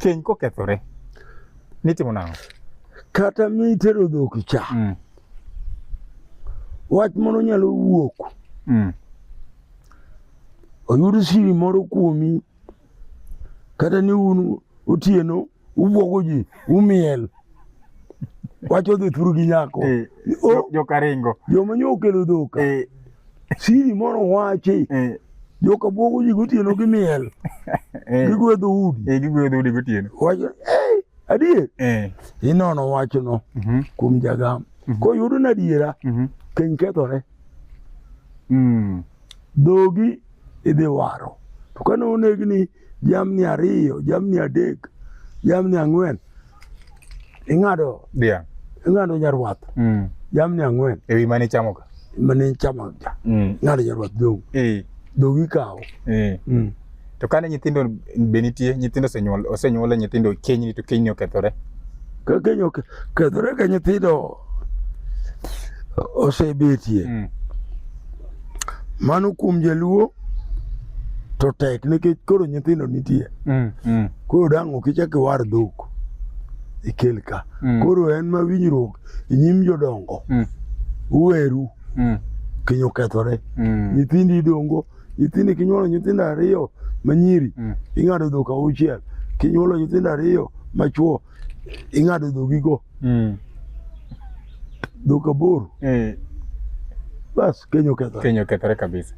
keny kokethore nitimo nang'o? Kata mitero dhok cha. Wach moro nyalo wuok. Oyud siri moro kuomi. Kata ni un otieno ubwogo ji umiel. Wacho dhi thuru gi nyako. Joka ringo. Joma nyo kelo dhok. Siri moro wachi. Joka bwogo ji gotieno gimiel. Gigwedho udi. Gigwedho udi gotieno. Wacho adier. Inono wachno kuom jagam. Koyudo nadiera. Keny kethore. Dhogi idhi waro. To kane onegni jamni 2, jamni 3, jamni 4. Ing'ado dhiang'. Ing'ado nyarwath. Jamni 4. Ewi mane chamo ka? Mane chamo ka. Ing'ado nyarwath dong. Dhogi kawo. To kane nyithindo be nitie, nyithindo osenyuol nyithindo kenyni to kenyni okethore. Ka keny okethore ka nyithindo osebetie. Mano kuom jaluo to tek nikech koro nyithindo nitie. Koro dang' ok ichak iwar dhok ikel ka. Koro en ma winjruok nyim jodongo. Uweru. Keny okethore. Nyithindi dongo. Nyithindi kinyuolo nyithindo 2 manyiri. Ing'ado dhok 6. Kinyuolo nyithindo 2 machuo. Ing'ado dhogigo. Dhok 8. Bas keny okethore. Keny okethore kabisa.